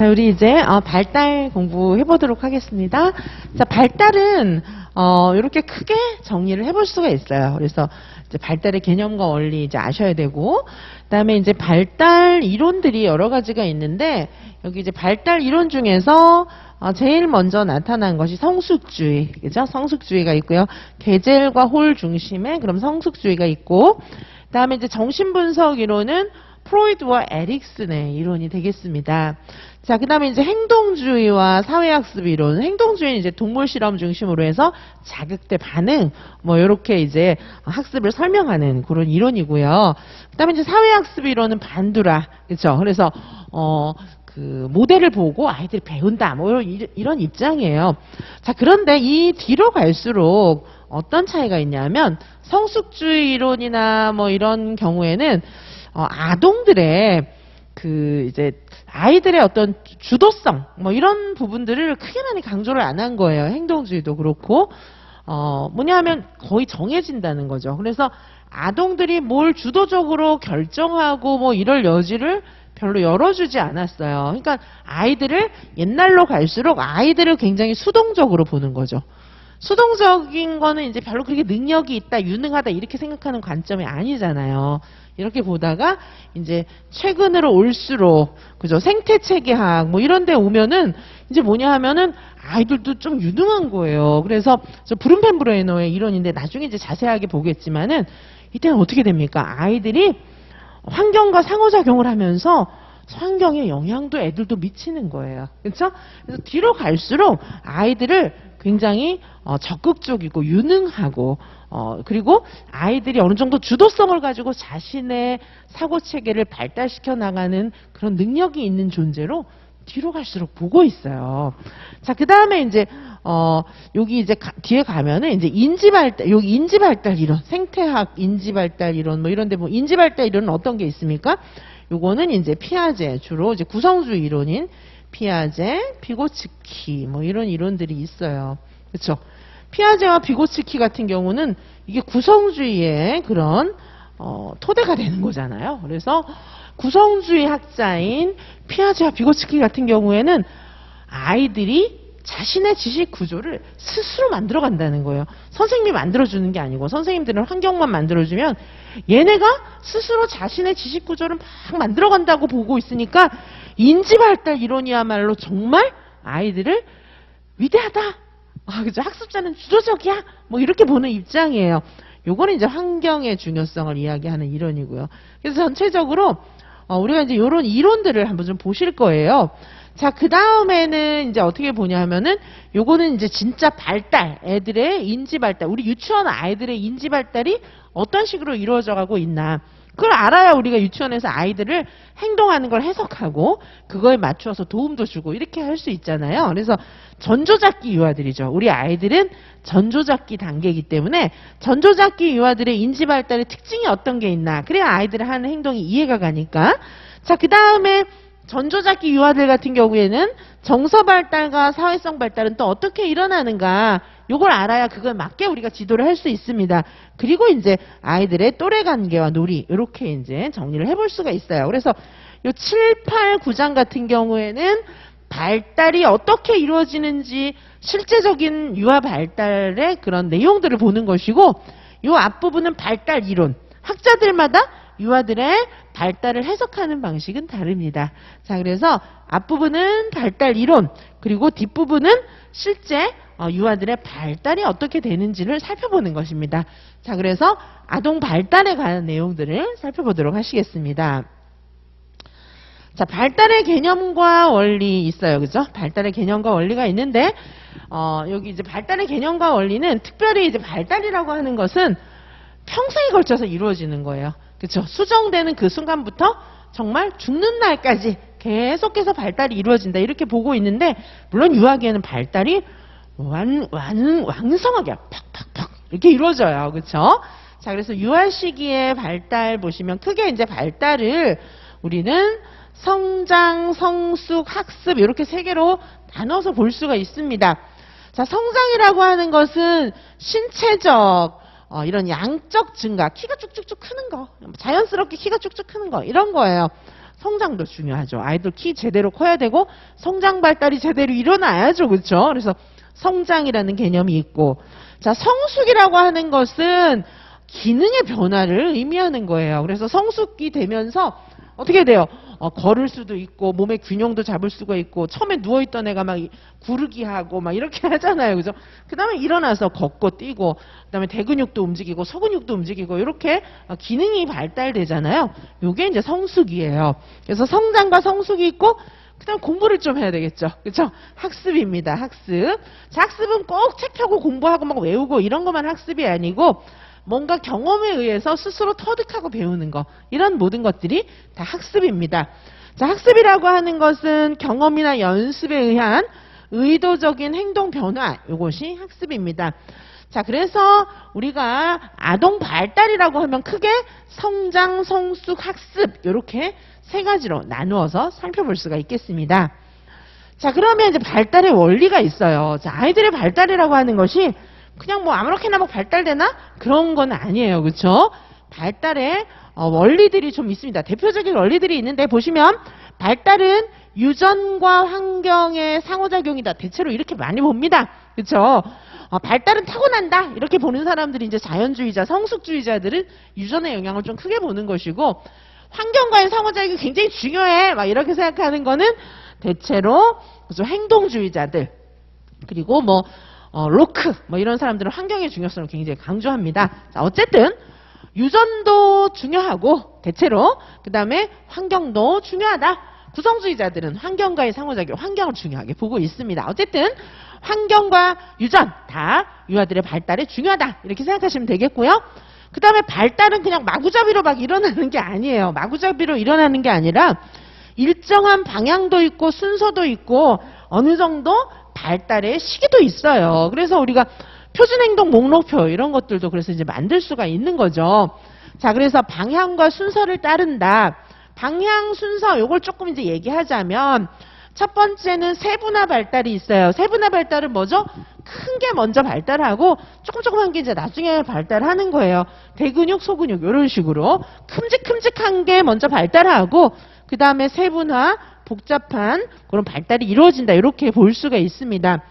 자, 우리 이제 발달 공부해 보도록 하겠습니다. 자, 발달은 이렇게 크게 정리를 해볼 수가 있어요. 그래서 이제 발달의 개념과 원리 이제 아셔야 되고, 그다음에 이제 발달 이론들이 여러 가지가 있는데, 여기 이제 발달 이론 중에서 제일 먼저 나타난 것이 성숙주의, 그죠? 성숙주의가 있고요. 게젤과 홀 중심의 그럼 성숙주의가 있고, 그다음에 이제 정신분석 이론은 프로이드와 에릭슨의 이론이 되겠습니다. 자, 그 다음에 이제 행동주의와 사회학습 이론. 행동주의는 이제 동물 실험 중심으로 해서 자극 대 반응, 뭐, 요렇게 이제 학습을 설명하는 그런 이론이고요. 그 다음에 이제 사회학습 이론은 반두라. 그쵸? 그래서, 그 모델을 보고 아이들이 배운다. 뭐, 이런 입장이에요. 자, 그런데 이 뒤로 갈수록 어떤 차이가 있냐면, 성숙주의 이론이나 뭐 이런 경우에는 아동들의 그 이제 아이들의 어떤 주도성 뭐 이런 부분들을 크게 많이 강조를 안 한 거예요. 행동주의도 그렇고 뭐냐면 거의 정해진다는 거죠. 그래서 아동들이 뭘 주도적으로 결정하고 뭐 이럴 여지를 별로 열어주지 않았어요. 그러니까 아이들을 옛날로 갈수록 아이들을 굉장히 수동적으로 보는 거죠. 수동적인 거는 이제 별로 그렇게 능력이 있다, 유능하다 이렇게 생각하는 관점이 아니잖아요. 이렇게 보다가 이제 최근으로 올수록 그죠? 생태체계학 뭐 이런 데 오면은 이제 뭐냐 하면은 아이들도 좀 유능한 거예요. 그래서 저 브룬펜 브레이너의 이론인데 나중에 이제 자세하게 보겠지만은 이때는 어떻게 됩니까? 아이들이 환경과 상호작용을 하면서 환경에 영향도 애들도 미치는 거예요. 그렇죠? 그래서 뒤로 갈수록 아이들을 굉장히 적극적이고 유능하고 그리고 아이들이 어느 정도 주도성을 가지고 자신의 사고 체계를 발달시켜 나가는 그런 능력이 있는 존재로 뒤로 갈수록 보고 있어요. 자, 그 다음에 이제 여기 이제 뒤에 가면은 이제 인지발달, 여기 인지발달 이론, 생태학 인지발달 이론 뭐 이런데 뭐 인지발달 이론은 어떤 게 있습니까? 요거는 이제 피아제, 주로 이제 구성주의 이론인 피아제, 비고츠키 뭐 이런 이론들이 있어요. 그렇죠? 피아제와 비고츠키 같은 경우는 이게 구성주의의 그런 토대가 되는 거잖아요. 그래서 구성주의 학자인 피아제와 비고츠키 같은 경우에는 아이들이 자신의 지식 구조를 스스로 만들어 간다는 거예요. 선생님이 만들어주는 게 아니고 선생님들은 환경만 만들어주면 얘네가 스스로 자신의 지식 구조를 막 만들어 간다고 보고 있으니까 인지발달 이론이야말로 정말 아이들을 위대하다. 그죠? 학습자는 주도적이야. 뭐 이렇게 보는 입장이에요. 요거는 이제 환경의 중요성을 이야기하는 이론이고요. 그래서 전체적으로 우리가 이제 이런 이론들을 한번 좀 보실 거예요. 자, 그 다음에는 이제 어떻게 보냐 하면은 요거는 이제 진짜 발달, 애들의 인지 발달, 우리 유치원 아이들의 인지 발달이 어떤 식으로 이루어져 가고 있나. 그걸 알아야 우리가 유치원에서 아이들을 행동하는 걸 해석하고 그거에 맞추어서 도움도 주고 이렇게 할 수 있잖아요. 그래서 전조잡기 유아들이죠. 우리 아이들은 전조잡기 단계이기 때문에 전조잡기 유아들의 인지 발달의 특징이 어떤 게 있나. 그래야 아이들이 하는 행동이 이해가 가니까. 자, 그 다음에 전조잡기 유아들 같은 경우에는 정서 발달과 사회성 발달은 또 어떻게 일어나는가, 요걸 알아야 그걸 맞게 우리가 지도를 할 수 있습니다. 그리고 이제 아이들의 또래 관계와 놀이, 이렇게 이제 정리를 해볼 수가 있어요. 그래서 요 7, 8, 9장 같은 경우에는 발달이 어떻게 이루어지는지 실제적인 유아 발달의 그런 내용들을 보는 것이고, 요 앞부분은 발달 이론, 학자들마다 유아들의 발달을 해석하는 방식은 다릅니다. 자, 그래서 앞부분은 발달 이론, 그리고 뒷부분은 실제 유아들의 발달이 어떻게 되는지를 살펴보는 것입니다. 자, 그래서 아동 발달에 관한 내용들을 살펴보도록 하시겠습니다. 자, 발달의 개념과 원리 있어요. 그죠? 발달의 개념과 원리가 있는데, 여기 이제 발달의 개념과 원리는 특별히 이제 발달이라고 하는 것은 평생에 걸쳐서 이루어지는 거예요. 그렇죠? 수정되는 그 순간부터 정말 죽는 날까지 계속해서 발달이 이루어진다. 이렇게 보고 있는데, 물론 유아기에는 발달이 왕성하게 팍팍팍 이렇게 이루어져요. 그렇죠? 자, 그래서 유아 시기의 발달 보시면 크게 이제 발달을 우리는 성장, 성숙, 학습 이렇게 세 개로 나눠서 볼 수가 있습니다. 자, 성장이라고 하는 것은 신체적 이런 양적 증가, 키가 쭉쭉쭉 크는 거, 자연스럽게 키가 쭉쭉 크는 거, 이런 거예요. 성장도 중요하죠. 아이들 키 제대로 커야 되고 성장 발달이 제대로 일어나야죠. 그렇죠? 그래서 성장이라는 개념이 있고, 자, 성숙이라고 하는 것은 기능의 변화를 의미하는 거예요. 그래서 성숙이 되면서 어떻게 돼요? 걸을 수도 있고 몸의 균형도 잡을 수가 있고, 처음에 누워있던 애가 막 구르기 하고 막 이렇게 하잖아요. 그죠? 그 다음에 일어나서 걷고 뛰고, 그 다음에 대근육도 움직이고 소근육도 움직이고, 이렇게 기능이 발달되잖아요. 요게 이제 성숙이에요. 그래서 성장과 성숙이 있고, 그 다음 공부를 좀 해야 되겠죠. 그렇죠? 학습입니다. 학습. 자, 학습은 꼭 책 펴고 공부하고 막 외우고 이런 것만 학습이 아니고, 뭔가 경험에 의해서 스스로 터득하고 배우는 거, 이런 모든 것들이 다 학습입니다. 자, 학습이라고 하는 것은 경험이나 연습에 의한 의도적인 행동 변화, 이것이 학습입니다. 자, 그래서 우리가 아동 발달이라고 하면 크게 성장, 성숙, 학습, 이렇게 세 가지로 나누어서 살펴볼 수가 있겠습니다. 자, 그러면 이제 발달의 원리가 있어요. 자, 아이들의 발달이라고 하는 것이 그냥 뭐 아무렇게나 뭐 발달되나? 그런 건 아니에요. 그렇죠? 발달의 원리들이 좀 있습니다. 대표적인 원리들이 있는데, 보시면 발달은 유전과 환경의 상호작용이다. 대체로 이렇게 많이 봅니다. 그렇죠? 발달은 타고난다. 이렇게 보는 사람들이 이제 자연주의자, 성숙주의자들은 유전의 영향을 좀 크게 보는 것이고, 환경과의 상호작용이 굉장히 중요해. 막 이렇게 생각하는 거는 대체로 그죠? 행동주의자들, 그리고 뭐 로크 뭐 이런 사람들은 환경의 중요성을 굉장히 강조합니다. 자, 어쨌든 유전도 중요하고 대체로 그 다음에 환경도 중요하다. 구성주의자들은 환경과의 상호작용, 환경을 중요하게 보고 있습니다. 어쨌든 환경과 유전 다 유아들의 발달에 중요하다. 이렇게 생각하시면 되겠고요. 그 다음에 발달은 그냥 마구잡이로 막 일어나는 게 아니에요. 마구잡이로 일어나는 게 아니라 일정한 방향도 있고 순서도 있고 어느 정도 발달의 시기도 있어요. 그래서 우리가 표준행동 목록표 이런 것들도 그래서 이제 만들 수가 있는 거죠. 자, 그래서 방향과 순서를 따른다. 방향, 순서 요걸 조금 이제 얘기하자면, 첫 번째는 세분화 발달이 있어요. 세분화 발달은 뭐죠? 큰 게 먼저 발달하고 조금조금한 게 이제 나중에 발달하는 거예요. 대근육, 소근육 이런 식으로 큼직큼직한 게 먼저 발달하고 그 다음에 세분화, 복잡한 그런 발달이 이루어진다. 이렇게 볼 수가 있습니다.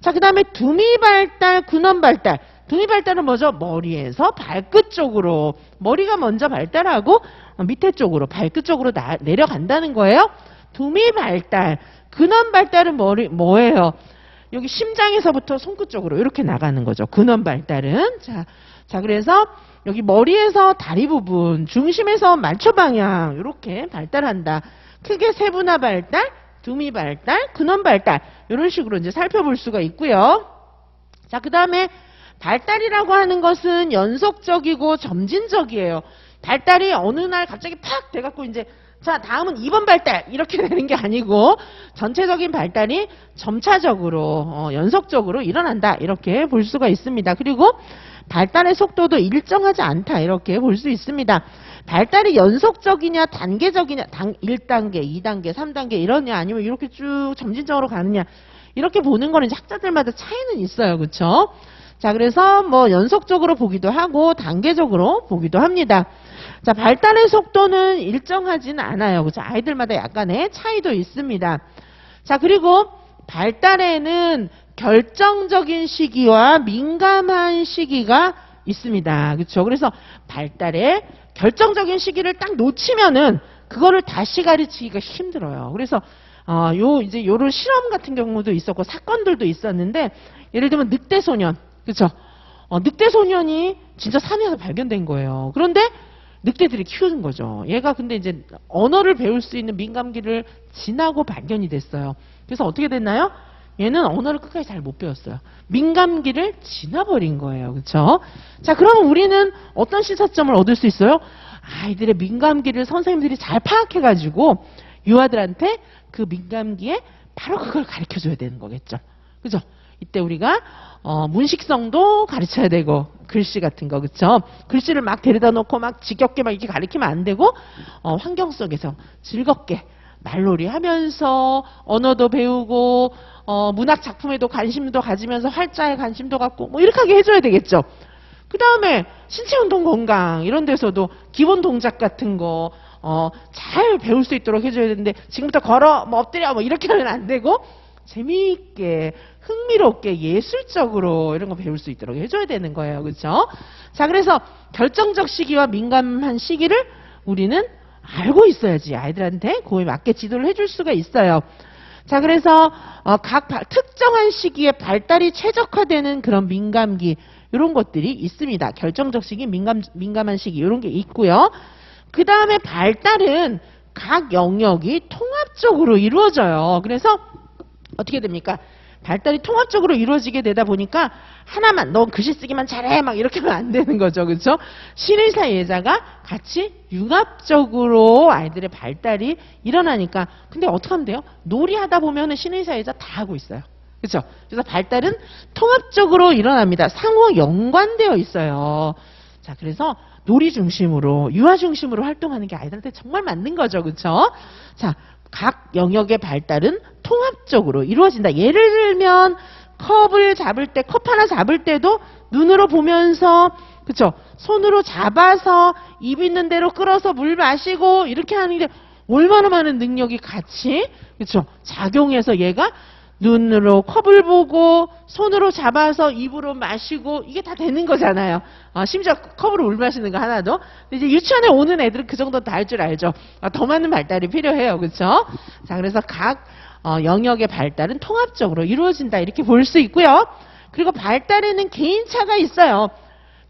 자, 그 다음에 두미 발달, 근원 발달. 두미 발달은 뭐죠? 머리에서 발끝 쪽으로, 머리가 먼저 발달하고 밑에 쪽으로, 발끝 쪽으로 내려간다는 거예요. 두미 발달. 근원 발달은 뭐예요? 여기 심장에서부터 손끝 쪽으로 이렇게 나가는 거죠. 근원 발달은. 자, 그래서 여기 머리에서 다리 부분, 중심에서 말초 방향 이렇게 발달한다. 크게 세분화 발달, 두미 발달, 근원 발달 이런 식으로 이제 살펴볼 수가 있고요. 자, 그 다음에 발달이라고 하는 것은 연속적이고 점진적이에요. 발달이 어느 날 갑자기 팍 돼갖고 이제 자, 다음은 2번 발달 이렇게 되는 게 아니고 전체적인 발달이 점차적으로 연속적으로 일어난다. 이렇게 볼 수가 있습니다. 그리고 발달의 속도도 일정하지 않다. 이렇게 볼 수 있습니다. 발달이 연속적이냐 단계적이냐 1단계, 2단계, 3단계 이러냐 아니면 이렇게 쭉 점진적으로 가느냐 이렇게 보는 거는 학자들마다 차이는 있어요. 그렇죠? 자, 그래서 뭐 연속적으로 보기도 하고 단계적으로 보기도 합니다. 자, 발달의 속도는 일정하지는 않아요. 그렇죠? 아이들마다 약간의 차이도 있습니다. 자, 그리고 발달에는 결정적인 시기와 민감한 시기가 있습니다. 그렇죠? 그래서 발달의 결정적인 시기를 딱 놓치면은 그거를 다시 가르치기가 힘들어요. 그래서 이제 요런 실험 같은 경우도 있었고 사건들도 있었는데, 예를 들면 늑대 소년, 그렇죠? 늑대 소년이 진짜 산에서 발견된 거예요. 그런데 늑대들이 키우는 거죠. 얘가 근데 이제 언어를 배울 수 있는 민감기를 지나고 발견이 됐어요. 그래서 어떻게 됐나요? 얘는 언어를 끝까지 잘 못 배웠어요. 민감기를 지나버린 거예요. 그렇죠? 자, 그러면 우리는 어떤 시사점을 얻을 수 있어요? 아이들의 민감기를 선생님들이 잘 파악해가지고 유아들한테 그 민감기에 바로 그걸 가르쳐줘야 되는 거겠죠. 그죠? 이때 우리가 문식성도 가르쳐야 되고 글씨 같은 거, 그렇죠? 글씨를 막 데려다 놓고 막 지겹게 막 이렇게 가르치면 안 되고 환경 속에서 즐겁게 말놀이 하면서 언어도 배우고 문학 작품에도 관심도 가지면서 활자에 관심도 갖고 뭐 이렇게 하게 해줘야 되겠죠. 그 다음에 신체운동 건강 이런 데서도 기본 동작 같은 거 잘 배울 수 있도록 해줘야 되는데 지금부터 걸어 뭐 엎드려 뭐 이렇게 하면 안 되고 재미있게 흥미롭게 예술적으로 이런 거 배울 수 있도록 해줘야 되는 거예요. 그렇죠? 자, 그래서 결정적 시기와 민감한 시기를 우리는 알고 있어야지 아이들한테 그거에 맞게 지도를 해줄 수가 있어요. 자, 그래서 각 특정한 시기에 발달이 최적화되는 그런 민감기 이런 것들이 있습니다. 결정적 시기, 민감한 시기 이런 게 있고요. 그 다음에 발달은 각 영역이 통합적으로 이루어져요. 그래서 어떻게 됩니까? 발달이 통합적으로 이루어지게 되다 보니까 하나만 너 글씨 쓰기만 잘해 막 이렇게 하면 안 되는 거죠. 그렇죠? 신의사 예자가 같이 융합적으로 아이들의 발달이 일어나니까 근데 어떻게 하면 돼요? 놀이하다 보면은 신의사 예자 다 하고 있어요. 그렇죠? 그래서 발달은 통합적으로 일어납니다. 상호 연관되어 있어요. 자, 그래서 놀이 중심으로 유아 중심으로 활동하는 게 아이들한테 정말 맞는 거죠. 그렇죠? 자, 각 영역의 발달은 통합적으로 이루어진다. 예를 들면 컵을 잡을 때, 컵 하나 잡을 때도 눈으로 보면서 그쵸? 손으로 잡아서 입 있는 대로 끌어서 물 마시고 이렇게 하는 게 얼마나 많은 능력이 같이 그쵸? 작용해서 얘가 눈으로 컵을 보고 손으로 잡아서 입으로 마시고 이게 다 되는 거잖아요. 심지어 컵으로 물 마시는 거 하나도. 근데 이제 유치원에 오는 애들은 그 정도 다 할 줄 알죠. 더 많은 발달이 필요해요. 그렇죠? 자, 그래서 각 영역의 발달은 통합적으로 이루어진다 이렇게 볼 수 있고요. 그리고 발달에는 개인차가 있어요.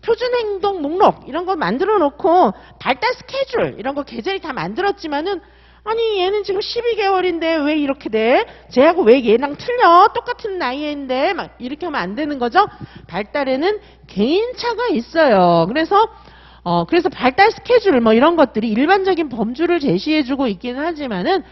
표준행동 목록 이런 거 만들어 놓고 발달 스케줄 이런 거 계절이 다 만들었지만은 아니 얘는 지금 12개월인데 왜 이렇게 돼? 쟤하고 왜 얘랑 틀려? 똑같은 나이인데 막 이렇게 하면 안 되는 거죠. 발달에는 개인차가 있어요. 그래서 발달 스케줄 뭐 이런 것들이 일반적인 범주를 제시해주고 있기는 하지만은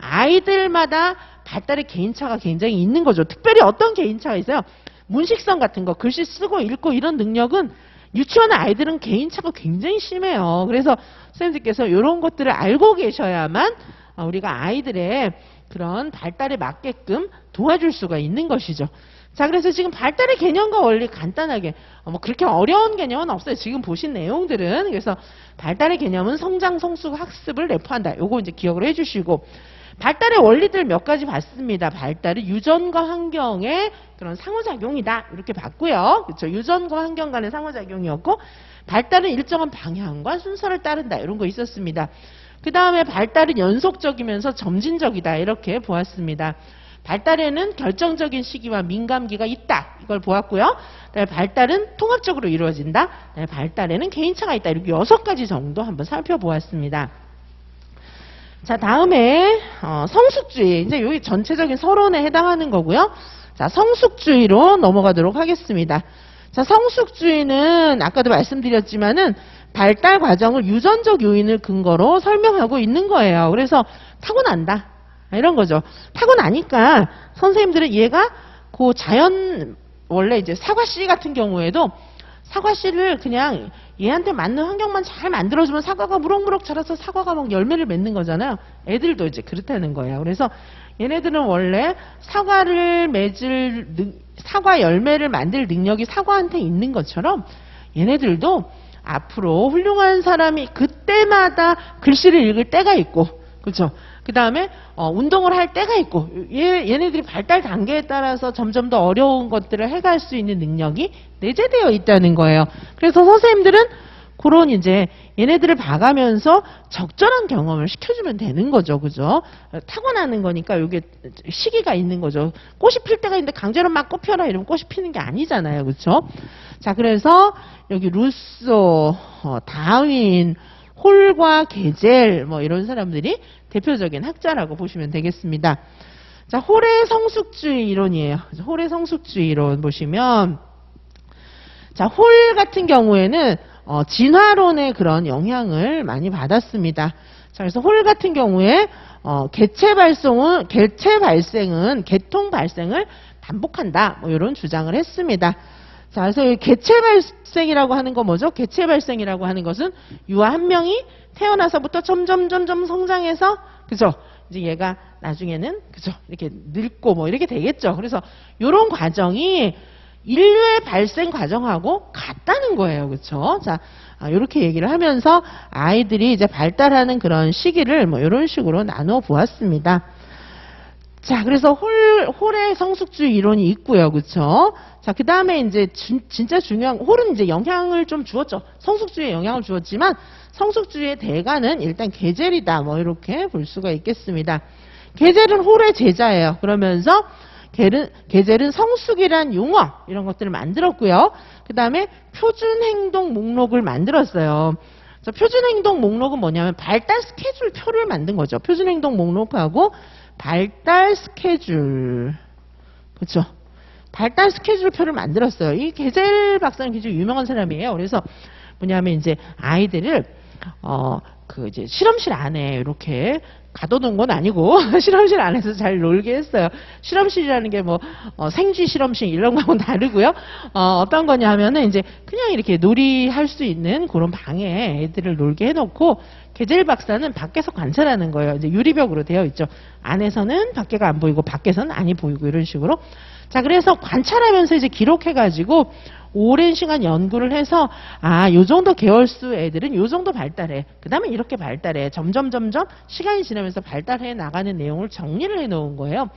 아이들마다 발달의 개인차가 굉장히 있는 거죠. 특별히 어떤 개인차가 있어요? 문식성 같은 거, 글씨 쓰고 읽고 이런 능력은 유치원 아이들은 개인차가 굉장히 심해요. 그래서 선생님들께서 이런 것들을 알고 계셔야만 우리가 아이들의 그런 발달에 맞게끔 도와줄 수가 있는 것이죠. 자, 그래서 지금 발달의 개념과 원리 간단하게 뭐 그렇게 어려운 개념은 없어요. 지금 보신 내용들은. 그래서 발달의 개념은 성장, 성숙, 학습을 내포한다. 요거 이제 기억을 해주시고 발달의 원리들 몇 가지 봤습니다. 발달은 유전과 환경의 그런 상호작용이다. 이렇게 봤고요. 그렇죠? 유전과 환경 간의 상호작용이었고 발달은 일정한 방향과 순서를 따른다. 이런 거 있었습니다. 그 다음에 발달은 연속적이면서 점진적이다. 이렇게 보았습니다. 발달에는 결정적인 시기와 민감기가 있다. 이걸 보았고요. 그다음에 발달은 통합적으로 이루어진다. 발달에는 개인차가 있다. 이렇게 6가지 정도 한번 살펴보았습니다. 자, 다음에 성숙주의. 이제 여기 전체적인 서론에 해당하는 거고요. 자, 성숙주의로 넘어가도록 하겠습니다. 자, 성숙주의는 아까도 말씀드렸지만은 발달 과정을 유전적 요인을 근거로 설명하고 있는 거예요. 그래서 타고난다. 이런 거죠. 타고나니까 선생님들은 얘가 그 자연 원래 이제 사과씨 같은 경우에도 사과씨를 그냥 얘한테 맞는 환경만 잘 만들어주면 사과가 무럭무럭 자라서 사과가 막 열매를 맺는 거잖아요. 애들도 이제 그렇다는 거예요. 그래서 얘네들은 원래 사과 열매를 만들 능력이 사과한테 있는 것처럼 얘네들도 앞으로 훌륭한 사람이 그때마다 글씨를 읽을 때가 있고, 그렇죠? 그 다음에 운동을 할 때가 있고, 얘네들이 발달 단계에 따라서 점점 더 어려운 것들을 해갈 수 있는 능력이 내재되어 있다는 거예요. 그래서 선생님들은 그런 이제 얘네들을 봐가면서 적절한 경험을 시켜주면 되는 거죠. 그죠? 타고나는 거니까 이게 시기가 있는 거죠. 꽃이 필 때가 있는데 강제로 막 꽃 펴라 이러면 꽃이 피는 게 아니잖아요. 그렇죠? 자, 그래서 여기 루소, 다윈, 홀과 게젤 뭐 이런 사람들이 대표적인 학자라고 보시면 되겠습니다. 자, 홀의 성숙주의 이론이에요. 홀의 성숙주의 이론 보시면 자, 홀 같은 경우에는 진화론의 그런 영향을 많이 받았습니다. 자, 그래서 홀 같은 경우에 개체 발생은 계통 발생을 반복한다. 뭐 이런 주장을 했습니다. 자, 그래서 이 개체 발생이라고 하는 건 뭐죠? 개체 발생이라고 하는 것은 유아 한 명이 태어나서부터 점점 성장해서, 그죠? 이제 얘가 나중에는, 그죠? 이렇게 늙고 뭐 이렇게 되겠죠. 그래서 이런 과정이 인류의 발생 과정하고 같다는 거예요. 그렇죠? 자, 이렇게 얘기를 하면서 아이들이 이제 발달하는 그런 시기를 뭐 이런 식으로 나눠 보았습니다. 자, 그래서 홀의 성숙주의 이론이 있고요. 그렇죠? 자, 그다음에 이제 진짜 중요한 홀은 이제 영향을 좀 주었죠. 성숙주의에 영향을 주었지만 성숙주의의 대가는 일단 게젤이다. 뭐 이렇게 볼 수가 있겠습니다. 게젤은 홀의 제자예요. 그러면서 게젤은 성숙이란 용어 이런 것들을 만들었고요. 그다음에 표준 행동 목록을 만들었어요. 자, 표준 행동 목록은 뭐냐면 발달 스케줄 표를 만든 거죠. 표준 행동 목록하고 발달 스케줄. 그렇죠? 발달 스케줄 표를 만들었어요. 이 게젤 박사는 굉장히 유명한 사람이에요. 그래서 뭐냐면 이제 아이들을 이제 실험실 안에 이렇게 가둬놓은 건 아니고 실험실 안에서 잘 놀게 했어요. 실험실이라는 게 뭐 생쥐 실험실 이런 거하고는 다르고요. 어떤 거냐면은 이제 그냥 이렇게 놀이할 수 있는 그런 방에 애들을 놀게 해놓고 게젤 박사는 밖에서 관찰하는 거예요. 이제 유리벽으로 되어 있죠. 안에서는 밖에가 안 보이고 밖에서는 안이 보이고 이런 식으로. 자, 그래서 관찰하면서 이제 기록해가지고 오랜 시간 연구를 해서 요 정도 계열수 애들은 요 정도 발달해. 그 다음에 이렇게 발달해. 점점 시간이 지나면서 발달해 나가는 내용을 정리를 해 놓은 거예요.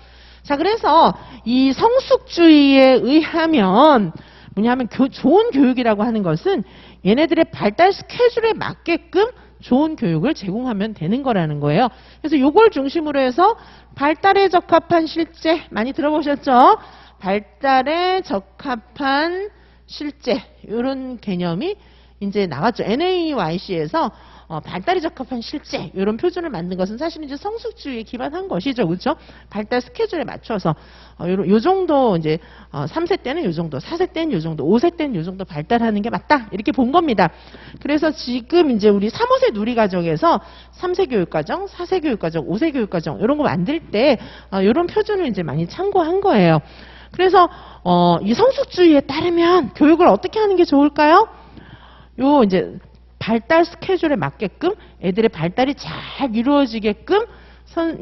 자, 그래서 이 성숙주의에 의하면 뭐냐면 좋은 교육이라고 하는 것은 얘네들의 발달 스케줄에 맞게끔 좋은 교육을 제공하면 되는 거라는 거예요. 그래서 요걸 중심으로 해서 발달에 적합한 실제 많이 들어보셨죠? 발달에 적합한 실제 이런 개념이 이제 나왔죠. NAYC에서 발달에 적합한 실제 이런 표준을 만든 것은 사실 이제 성숙주의에 기반한 것이죠. 그렇죠? 발달 스케줄에 맞춰서 요 정도 이제 3세 때는 요 정도, 4세 때는 요 정도, 5세 때는 요 정도 발달하는 게 맞다. 이렇게 본 겁니다. 그래서 지금 이제 우리 3, 5세 누리과정에서 3세 교육과정, 4세 교육과정, 5세 교육과정 이런 거 만들 때 이런 표준을 이제 많이 참고한 거예요. 그래서 이 성숙주의에 따르면 교육을 어떻게 하는 게 좋을까요? 요 이제 발달 스케줄에 맞게끔 애들의 발달이 잘 이루어지게끔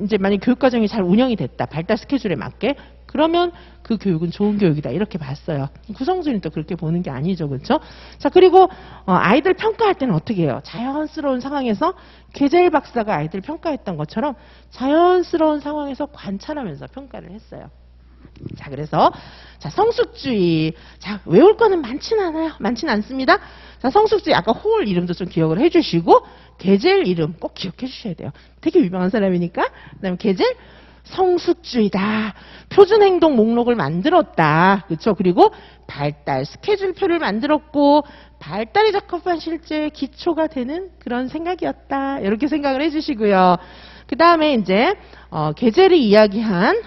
이제 만약 교육과정이 잘 운영이 됐다. 발달 스케줄에 맞게. 그러면 그 교육은 좋은 교육이다. 이렇게 봤어요. 구성주의는 또 그렇게 보는 게 아니죠. 그렇죠? 자, 그리고 아이들 평가할 때는 어떻게 해요? 자연스러운 상황에서 게젤 박사가 아이들 평가했던 것처럼 자연스러운 상황에서 관찰하면서 평가를 했어요. 자, 그래서 성숙주의. 자, 외울 거는 많지는 않아요. 많지는 않습니다. 자, 성숙주의 아까 홀 이름도 좀 기억을 해주시고 게젤 이름 꼭 기억해 주셔야 돼요. 되게 유명한 사람이니까. 그다음에 게젤 성숙주의다. 표준 행동 목록을 만들었다. 그렇죠? 그리고 발달 스케줄표를 만들었고 발달에 적합한 실제 기초가 되는 그런 생각이었다. 이렇게 생각을 해주시고요. 그 다음에 이제 게젤이 이야기한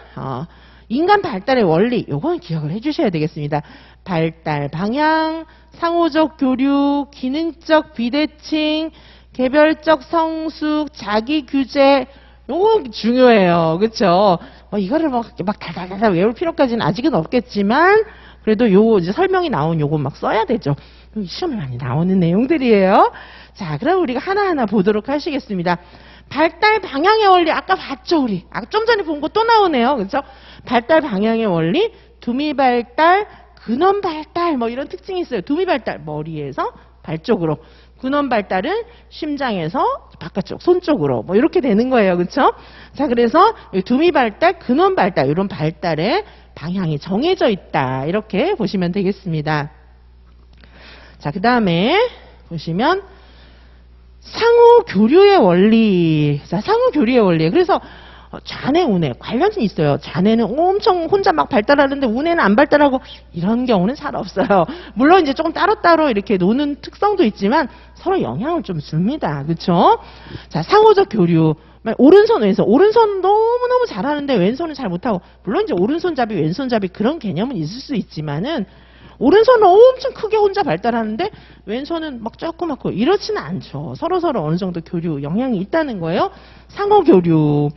인간 발달의 원리, 요건 기억을 해주셔야 되겠습니다. 발달 방향, 상호적 교류, 기능적 비대칭, 개별적 성숙, 자기 규제, 요거 중요해요. 그렇죠? 이거를 막 달달달 외울 필요까지는 아직은 없겠지만 그래도 요 이제 설명이 나온 요거 막 써야 되죠. 시험에 많이 나오는 내용들이에요. 자, 그럼 우리가 하나하나 보도록 하시겠습니다. 발달 방향의 원리 아까 봤죠, 우리. 좀 전에 본 거 또 나오네요. 그렇죠? 발달 방향의 원리, 두미 발달, 근원 발달 뭐 이런 특징이 있어요. 두미 발달 머리에서 발 쪽으로, 근원 발달은 심장에서 바깥쪽 손 쪽으로 뭐 이렇게 되는 거예요. 그렇죠? 자, 그래서 두미 발달, 근원 발달 이런 발달의 방향이 정해져 있다. 이렇게 보시면 되겠습니다. 자, 그다음에 보시면 상호 교류의 원리. 자, 상호 교류의 원리. 그래서 좌뇌, 우뇌 관련이 있어요. 좌뇌는 엄청 혼자 막 발달하는데 우뇌는 안 발달하고 이런 경우는 잘 없어요. 물론 이제 조금 따로따로 이렇게 노는 특성도 있지만 서로 영향을 좀 줍니다. 그렇죠? 자, 상호적 교류. 오른손, 왼손. 오른손 너무너무 잘하는데 왼손은 잘 못하고, 물론 이제 오른손잡이, 왼손잡이 그런 개념은 있을 수 있지만은 오른손은 엄청 크게 혼자 발달하는데 왼손은 막 조그맣고 이렇지는 않죠. 서로서로 어느 정도 교류 영향이 있다는 거예요. 상호 교류.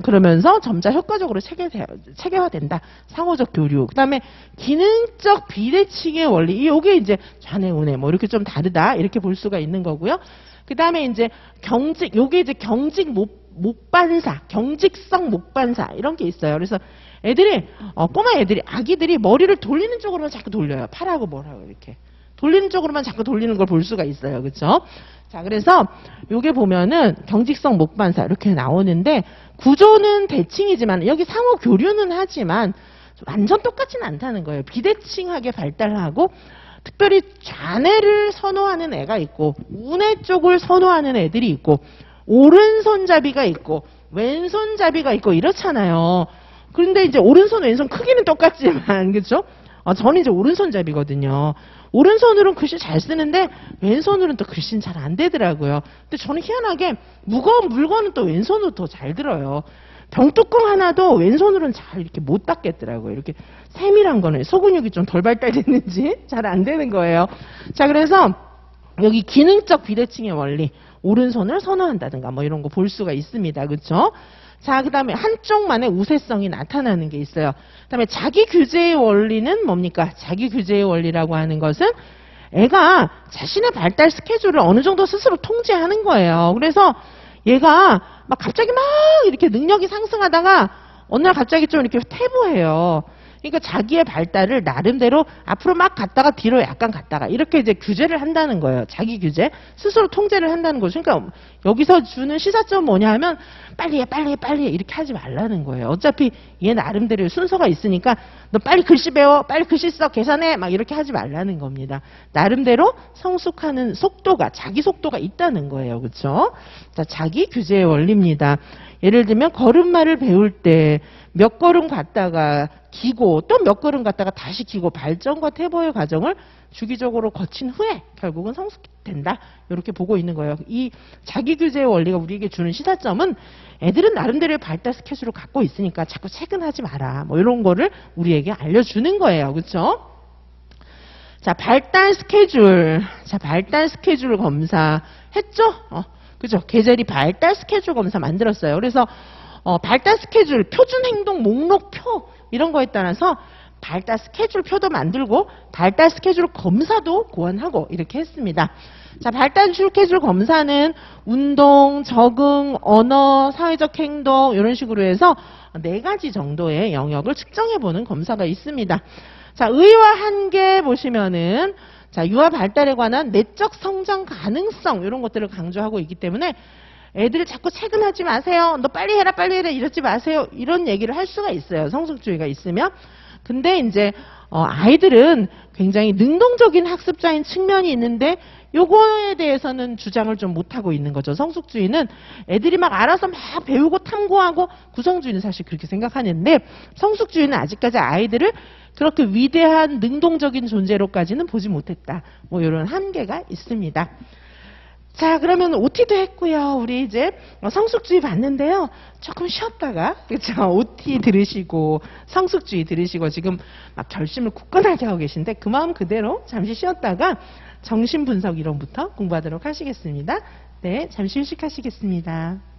그러면서 점차 효과적으로 체계화된다. 상호적 교류. 그다음에 기능적 비대칭의 원리. 이게 이제 좌뇌, 우뇌 뭐 이렇게 좀 다르다. 이렇게 볼 수가 있는 거고요. 그다음에 이제 경직. 요게 이제 경직 목반사, 경직성 목반사 이런 게 있어요. 그래서 애들이 꼬마 애들이 아기들이 머리를 돌리는 쪽으로만 자꾸 돌려요. 팔하고 뭐라고 이렇게 돌리는 쪽으로만 자꾸 돌리는 걸 볼 수가 있어요. 그렇죠? 자, 그래서 요게 보면은 경직성 목반사 이렇게 나오는데 구조는 대칭이지만 여기 상호 교류는 하지만 완전 똑같지는 않다는 거예요. 비대칭하게 발달하고 특별히 좌뇌를 선호하는 애가 있고 우뇌 쪽을 선호하는 애들이 있고 오른손잡이가 있고 왼손잡이가 있고 이렇잖아요. 그런데 이제 오른손 왼손 크기는 똑같지만 그렇죠? 저는 이제 오른손잡이거든요. 오른손으로는 글씨 잘 쓰는데 왼손으로는 또 글씨는 잘 안 되더라고요. 근데 저는 희한하게 무거운 물건은 또 왼손으로 더 잘 들어요. 병뚜껑 하나도 왼손으로는 잘 이렇게 못 닦겠더라고요. 이렇게 세밀한 거는 소근육이 좀 덜 발달됐는지 잘 안 되는 거예요. 자, 그래서 여기 기능적 비대칭의 원리, 오른손을 선호한다든가 뭐 이런 거 볼 수가 있습니다. 그렇죠? 자, 그 다음에 한쪽만의 우세성이 나타나는 게 있어요. 그 다음에 자기 규제의 원리는 뭡니까? 자기 규제의 원리라고 하는 것은 애가 자신의 발달 스케줄을 어느 정도 스스로 통제하는 거예요. 그래서 얘가 막 갑자기 막 이렇게 능력이 상승하다가 어느 날 갑자기 좀 이렇게 퇴보해요. 그러니까 자기의 발달을 나름대로 앞으로 막 갔다가 뒤로 약간 갔다가 이렇게 이제 규제를 한다는 거예요. 자기 규제. 스스로 통제를 한다는 거죠. 그러니까 여기서 주는 시사점은 뭐냐 하면 빨리 해, 빨리 해, 빨리 해 이렇게 하지 말라는 거예요. 어차피 얘 나름대로 순서가 있으니까 너 빨리 글씨 배워, 빨리 글씨 써, 계산해 막 이렇게 하지 말라는 겁니다. 나름대로 성숙하는 속도가, 자기 속도가 있다는 거예요. 그렇죠? 자, 자기 규제의 원리입니다. 예를 들면 걸음마를 배울 때 몇 걸음 갔다가 기고 또 몇 걸음 갔다가 다시 기고 발전과 퇴보의 과정을 주기적으로 거친 후에 결국은 성숙된다. 이렇게 보고 있는 거예요. 이 자기 규제의 원리가 우리에게 주는 시사점은 애들은 나름대로의 발달 스케줄을 갖고 있으니까 자꾸 체근하지 마라. 뭐 이런 거를 우리에게 알려주는 거예요. 그렇죠? 자, 발달 스케줄. 자, 발달 스케줄 검사 했죠? 그죠? 계절이 발달 스케줄 검사 만들었어요. 그래서 발달 스케줄, 표준 행동 목록표 이런 거에 따라서 발달 스케줄 표도 만들고 발달 스케줄 검사도 고안하고 이렇게 했습니다. 자, 발달 스케줄 검사는 운동, 적응, 언어, 사회적 행동 이런 식으로 해서 4가지 정도의 영역을 측정해보는 검사가 있습니다. 자, 의와 한계 보시면은 자, 유아 발달에 관한 내적 성장 가능성 이런 것들을 강조하고 있기 때문에 애들을 자꾸 체근하지 마세요. 너 빨리 해라, 빨리 해라 이러지 마세요. 이런 얘기를 할 수가 있어요. 성숙주의가 있으면. 근데 이제 아이들은 굉장히 능동적인 학습자인 측면이 있는데 요거에 대해서는 주장을 좀 못하고 있는 거죠. 성숙주의는 애들이 막 알아서 막 배우고 탐구하고 구성주의는 사실 그렇게 생각하는데 성숙주의는 아직까지 아이들을 그렇게 위대한 능동적인 존재로까지는 보지 못했다. 뭐 이런 한계가 있습니다. 자, 그러면 OT도 했고요. 우리 이제 성숙주의 봤는데요. 조금 쉬었다가 그렇죠? OT 들으시고 성숙주의 들으시고 지금 막 결심을 굳건하게 하고 계신데 그 마음 그대로 잠시 쉬었다가 정신분석 이론부터 공부하도록 하시겠습니다. 네, 잠시 휴식하시겠습니다.